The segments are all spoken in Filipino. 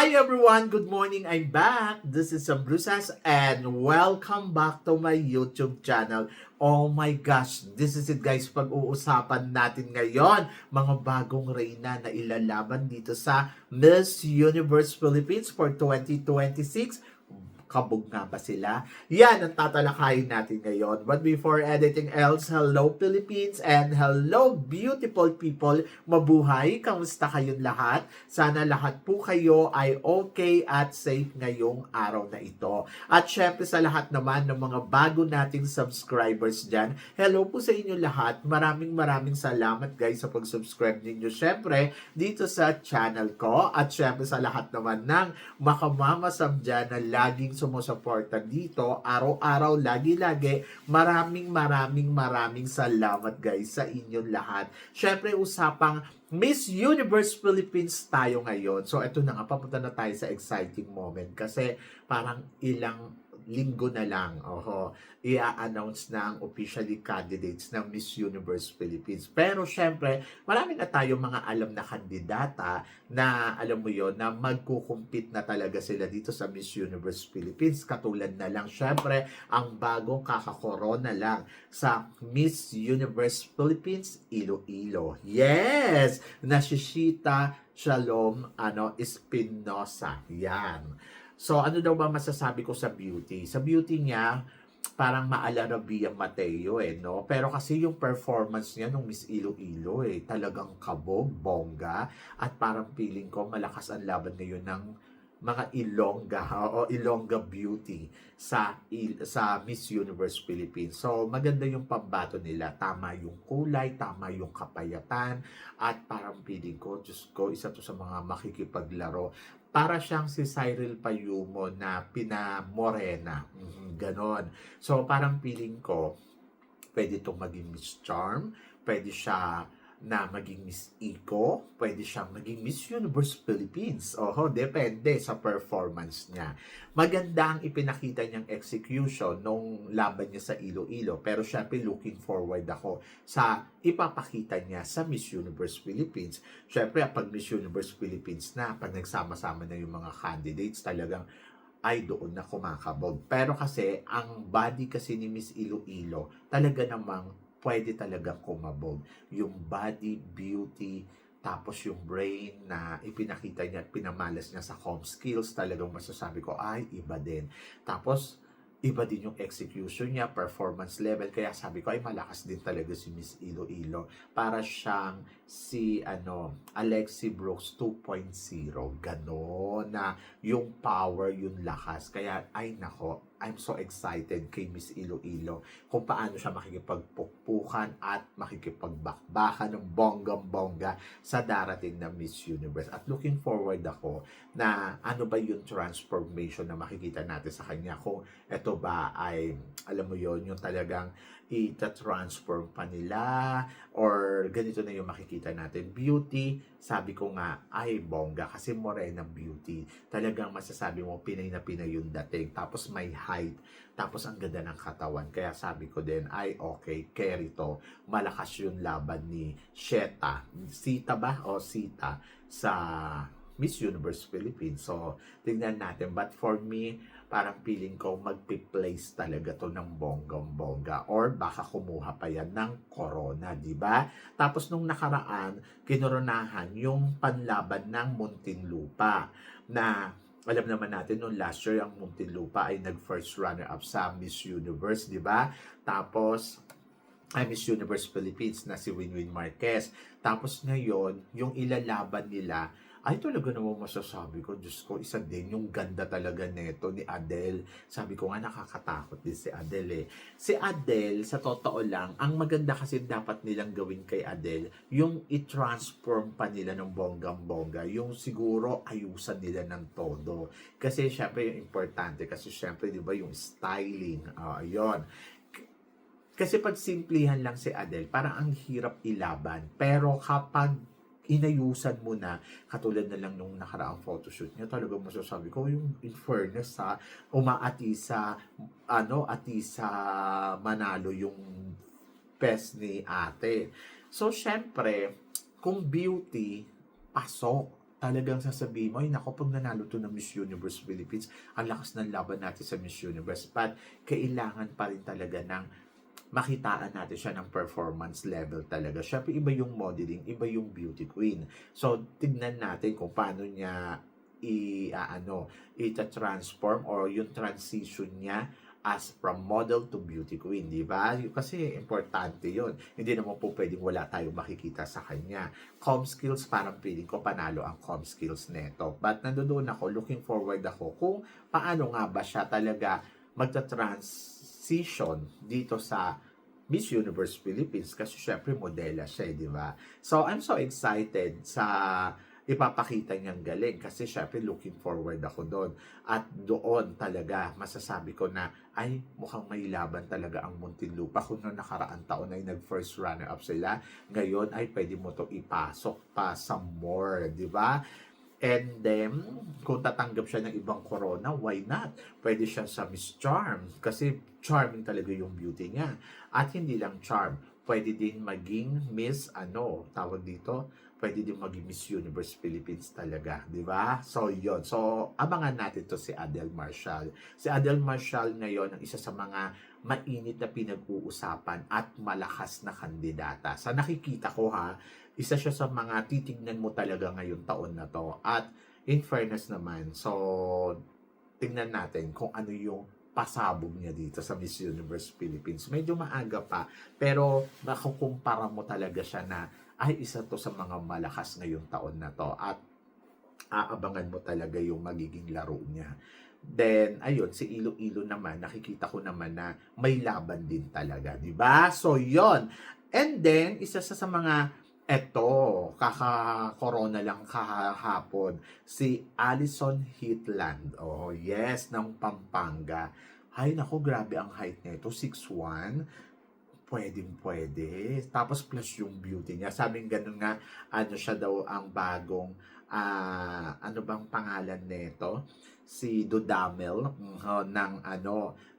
Hi everyone! Good morning! I'm back! This is Sam Brusas and welcome back to my YouTube channel. Oh my gosh! This is it guys, pag-uusapan natin ngayon mga bagong reyna na ilalaban dito sa Miss Universe Philippines for 2026. Kabog nga ba sila? Yan ang tatalakayin natin ngayon. But before anything else, hello Philippines and hello beautiful people. Mabuhay! Kamusta kayong lahat? Sana lahat po kayo ay okay at safe ngayong araw na ito. At syempre sa lahat naman ng mga bago nating subscribers dyan, hello po sa inyo lahat. Maraming salamat guys sa pag-subscribe ninyo syempre dito sa channel ko. At syempre sa lahat naman ng makamamasam dyan na laging sumusuporta dito, araw-araw, lagi-lagi. Maraming salamat guys sa inyong lahat. Syempre, usapang Miss Universe Philippines tayo ngayon. So, eto na nga, papunta na tayo sa exciting moment kasi parang ilang linggo na lang, i-announce na ang officially candidates ng Miss Universe Philippines. Pero syempre, marami na tayong mga alam na kandidata na alam mo yon na magkukumpit na talaga sila dito sa Miss Universe Philippines. Katulad na lang syempre ang bagong kakakorona lang sa Miss Universe Philippines Iloilo. Yes! Na si Shita Shalom Espinosa. Yan. So, ano daw ba masasabi ko sa beauty? Sa beauty niya, parang maalala Bia Mateo no? Pero kasi yung performance niya nung Miss Iloilo talagang kabog, bongga, at parang feeling ko malakas ang laban ngayon ng mga Ilongga beauty sa Miss Universe Philippines. So, maganda yung pambato nila. Tama yung kulay, tama yung kapayatan, at parang feeling ko, Diyos ko, isa to sa mga makikipaglaro. Para siyang si Cyril Payumo na pinamorena. Ganon. So, parang feeling ko, pwede itong maging Miss Charm, pwede siya na maging Miss Eco, pwede siyang maging Miss Universe Philippines. Depende sa performance niya. Maganda ang ipinakita niyang execution nung laban niya sa Iloilo. Pero syempre looking forward ako sa ipapakita niya sa Miss Universe Philippines. Syempre pag Miss Universe Philippines na, pag nagsama-sama na yung mga candidates, talagang ay doon na kumakabog. Pero kasi, ang body kasi ni Miss Iloilo, talaga namang pwede talaga kumabog. Yung body, beauty, tapos yung brain na ipinakita niya at pinamalas niya sa com skills, talagang masasabi ko, ay, iba din. Tapos, iba din yung execution niya, performance level. Kaya sabi ko, ay malakas din talaga si Miss Iloilo. Para siyang si Alexi Brooks 2.0. Ganon na yung power, yung lakas. Kaya, ay nako, I'm so excited kay Miss Iloilo kung paano siya makikipagpukpukan at makikipagbakbakan ng bonggang-bongga sa darating na Miss Universe. At looking forward ako na ano ba yung transformation na makikita natin sa kanya, kung ito ba ay, alam mo yon, yung talagang ita-transform pa nila or ganito na yung makikita natin. Beauty, sabi ko nga, ay bongga kasi morena beauty. Talagang masasabi mo, Pinay na Pinay yung dating. Tapos may height. Tapos ang ganda ng katawan. Kaya sabi ko din, ay okay, carry to. Malakas yung laban ni Sita ba? O Sita sa Miss Universe Philippines. So, tingnan natin. But for me, parang feeling ko magpi-place talaga to ng bonggang-bongga or baka kumuha pa yan ng corona, di ba? Tapos nung nakaraan, kinoronahan yung panlaban ng Muntinlupa na alam naman natin nung last year ang Muntinlupa ay nag-first runner-up sa Miss Universe, di ba? Tapos ay Miss Universe Philippines na si Winwin Marquez. Tapos ngayon, yung ilalaban nila, ay talaga naman masasabi ko, Diyos ko, isa din yung ganda talaga neto ni Adele. Sabi ko nga, nakakatakot din si Adele Si Adele, sa totoo lang, ang maganda kasi dapat nilang gawin kay Adele, yung i-transform pa nila ng bonggang-bongga, yung siguro ayusan nila ng todo. Kasi syempre yung importante, kasi syempre di ba yung styling, ayun. Kasi pag simplihan lang si Adele, parang ang hirap ilaban. Pero kapag inayusan mo na, katulad na lang nung nakaraang photoshoot niya, talagang masasabi ko, yung in fairness umaati sa manalo yung best ni ate. So, syempre, kung beauty, pasok talagang sasabihin mo, ay naku, pag nanalo to ng Miss Universe Philippines, ang lakas ng laban natin sa Miss Universe. But kailangan pa rin talaga ng makitaan natin siya ng performance level talaga. Syempre, iba yung modeling, iba yung beauty queen. So, tignan natin kung paano niya ita-transform or yung transition niya as from model to beauty queen, di ba? Kasi importante yon. Hindi naman po pwedeng wala tayong makikita sa kanya. Com skills, parang feeling ko panalo ang com skills neto. But nandoon ako, looking forward ako kung paano nga ba siya talaga magta-transition dito sa Miss Universe Philippines kasi syempre modela siya, di ba? So, I'm so excited sa ipapakita niyang galing kasi syempre looking forward ako doon. At doon talaga masasabi ko na ay mukhang may laban talaga ang Muntinlupa. Kung noong nakaraang taon ay nag-first runner-up sila, ngayon ay pwede mo to ipasok pa sa more, di ba? And then, kung tatanggap siya ng ibang corona, why not? Pwede siya sa Miss Charm kasi charming talaga yung beauty niya. At hindi lang charm, pwede din maging Miss, tawag dito, pwede din maging Miss Universe Philippines talaga, di ba? So, yon. So, abangan natin to si Adele Marcial. Si Adele Marcial ngayon ang isa sa mga mainit na pinag-uusapan at malakas na kandidata. Sa nakikita ko isa siya sa mga titignan mo talaga ngayong taon na to. At in fairness naman, so tingnan natin kung ano yung pasabog niya dito sa Miss Universe Philippines. Medyo maaga pa, pero makukumpara mo talaga siya na ay isa to sa mga malakas ngayong taon na to at aabangan mo talaga yung magiging laro niya. Then, ayun, si Iloilo naman, nakikita ko naman na may laban din talaga, di ba? So, yon. And then, isa sa mga kaka-corona lang kahapon, si Alison Hitland. Oh, yes, ng Pampanga. Ay, naku, grabe ang height nito, 6'1". Pwedeng-pwede. Tapos plus yung beauty niya. Sabing ganun nga, siya daw ang bagong, ano bang pangalan nito? Si Dudamel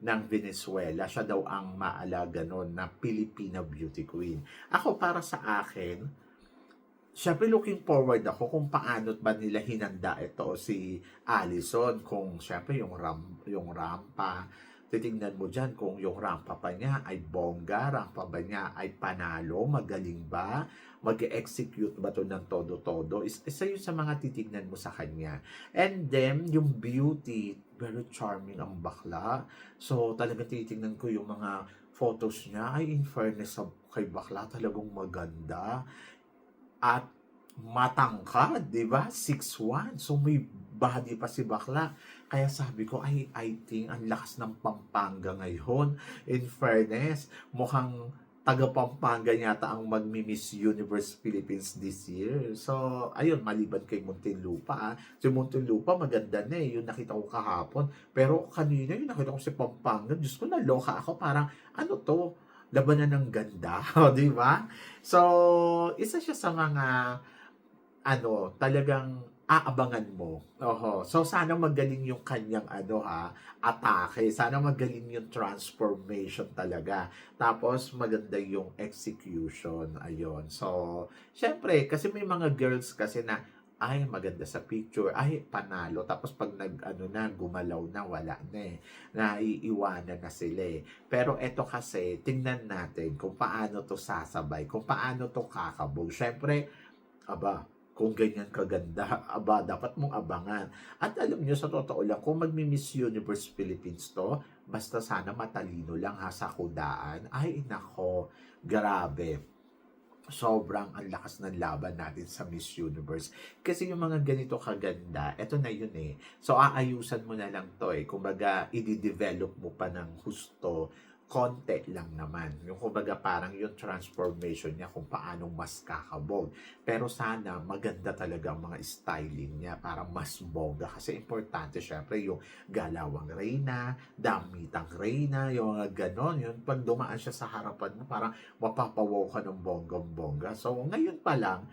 ng Venezuela. Siya daw ang maalaga nun na Filipina beauty queen. Ako, para sa akin, syempre looking forward ako kung paano ba nila hinanda ito si Allison. Kung syempre yung rampa, titingnan mo dyan kung yung rampa pa niya ay bongga, rampa ba niya ay panalo, magaling ba, mag-execute ba to ng todo-todo. Isa yun sa mga titignan mo sa kanya. And then, yung beauty, very charming ang bakla. So, talaga titignan ko yung mga photos niya. Ay, in fairness kay bakla, talagang maganda. At matangkad, di ba? 6'1". So, may body pa si bakla. Kaya sabi ko, I think ang lakas ng Pampanga ngayon. In fairness, mukhang taga Pampanga yata ang magmi-Miss Universe Philippines this year. So, ayun, maliban kay Muntinlupa. Si Muntinlupa, maganda na eh. Yung nakita ko kahapon. Pero kanina, yung nakita ko si Pampanga, Diyos ko, naloka ako. Parang, ano to? Labanan ng ganda. Di ba? So, isa siya sa mga talagang aabangan mo. Oho. So, sana magaling yung kanyang atake. Sana magaling yung transformation talaga. Tapos, maganda yung execution. Ayun. So, syempre, kasi may mga girls kasi na, ay, maganda sa picture. Ay, panalo. Tapos, pag gumalaw na, wala na eh. Naiiwanan na sila eh. Pero, eto kasi, tingnan natin kung paano to sasabay. Kung paano to kakabog. Syempre, kung ganyan kaganda, dapat mong abangan. At alam nyo, sa totoo lang, kung magmi-Miss Universe Philippines to, basta sana matalino lang sa kudaan. Ay, nako, grabe. Sobrang ang lakas ng laban natin sa Miss Universe. Kasi yung mga ganito kaganda, eto na yun eh. So, aayusan mo na lang to eh. Kumbaga, i-develop mo pa ng husto, konti lang naman. Yung kumbaga parang yung transformation niya kung paano mas kakabog. Pero sana maganda talaga ang mga styling niya para mas bongga. Kasi importante syempre yung galawang reyna, damitang reyna, yung mga ganon. Yung pag dumaan siya sa harapan mo, parang mapapawaw ka ng bonggang-bongga. So ngayon pa lang,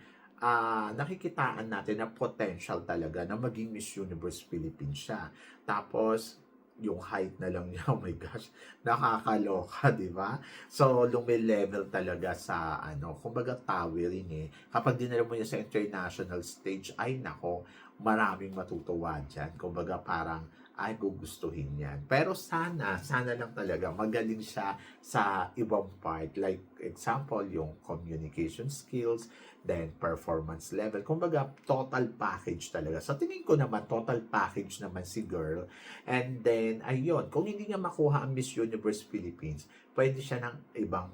nakikitaan natin na potential talaga na maging Miss Universe Philippines siya. Tapos, yung height na lang niya, oh my gosh, nakakaloka, di ba? So, level talaga sa, kumbaga towering eh. Kapag dinala mo niya sa international stage, ay nako, maraming matutuwa dyan. Kumbaga parang, ay gugustuhin yan. Pero sana lang talaga magaling siya sa ibang part. Like, example, yung communication skills, then performance level. Kumbaga, total package talaga. Sa tingin ko naman, total package naman si girl. And then, ayun, kung hindi niya makuha ang Miss Universe Philippines, pwede siya ng ibang,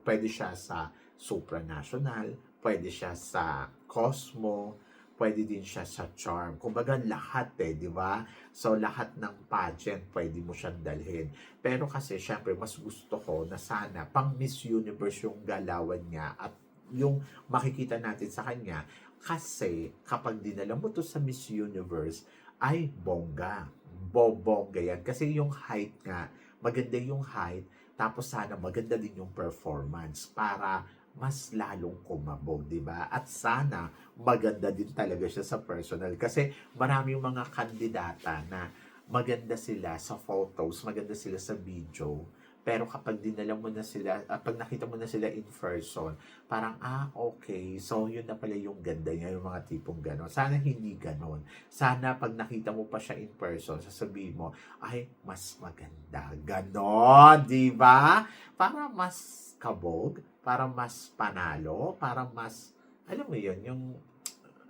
pwede siya sa supranational, pwede siya sa Cosmo, pwede din siya sa charm. Kumbaga lahat di ba? So lahat ng pageant pwede mo siyang dalhin. Pero kasi syempre mas gusto ko na sana pang Miss Universe yung galawan niya at yung makikita natin sa kanya kasi kapag dinala mo to sa Miss Universe ay bongga. Bobongga yan. Kasi yung height nga, maganda yung height, tapos sana maganda din yung performance para mas lalong kumabog, di ba? At sana maganda din talaga siya sa personal kasi marami yung mga kandidata na maganda sila sa photos, maganda sila sa video, pero kapag dinala mo na sila, at pag nakita mo na sila in person, parang, okay, so yun na pala yung ganda niya, yung mga tipong gano'n. Sana hindi gano'n. Sana pag nakita mo pa siya in person, sasabihin mo, ay, mas maganda. Gano'n, di ba? Para mas kabog, para mas panalo, para mas, alam mo yun, yung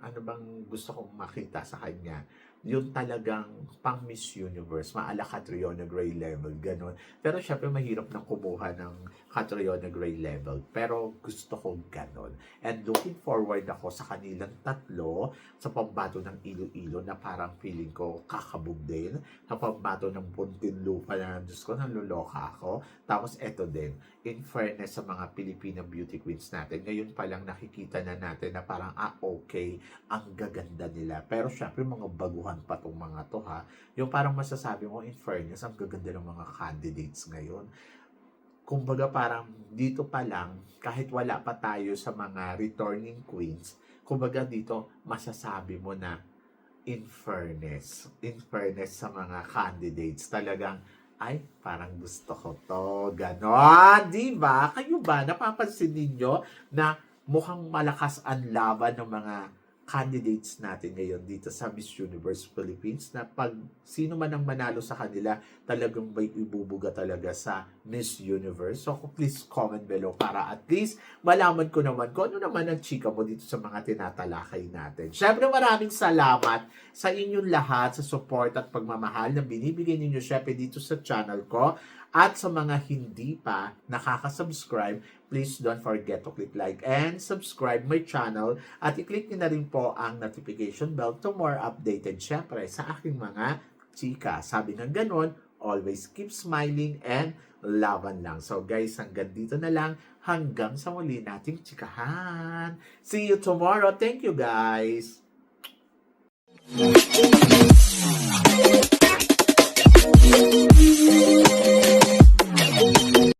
ano bang gusto kong makita sa kanya, yung talagang pang Miss Universe, maala Catriona Gray level, ganun. Pero syempre mahirap nang kumuha ng Catriona Gray level, pero gusto ko ganun. And looking forward ako sa kanilang tatlo, sa pambato ng Iloilo na parang feeling ko kakabog din, sa pambato ng Muntinlupa na Diyos ko, naluloka ako. Tapos eto din, in fairness sa mga Filipino beauty queens natin, ngayon pa lang nakikita na natin na parang, okay, ang gaganda nila. Pero syempre mga baguhan pa tong mga to ha. Yung parang masasabi mo in fairness, ang gaganda ng mga candidates ngayon. Kumbaga parang dito pa lang, kahit wala pa tayo sa mga returning queens, kumbaga dito masasabi mo na in fairness sa mga candidates, talagang ay, parang gusto ko to, ganon, di ba? Kayo ba, napapansin ninyo na mukhang malakas ang laban ng mga candidates natin ngayon dito sa Miss Universe Philippines na pag sino man ang manalo sa kanila, talagang may ibubuga talaga sa Miss Universe. So please comment below para at least malaman ko naman kung ano naman ang chika mo dito sa mga tinatalakay natin. Syempre maraming salamat sa inyong lahat sa support at pagmamahal na binibigay ninyo syempre dito sa channel ko. At sa mga hindi pa nakaka-subscribe, please don't forget to click like and subscribe my channel at i-click nyo na rin po ang notification bell to more updated syempre sa aking mga chika. Sabi nga ganon, always keep smiling and laban lang. So guys, hanggang dito na lang. Hanggang sa muli nating chikahan. See you tomorrow. Thank you guys.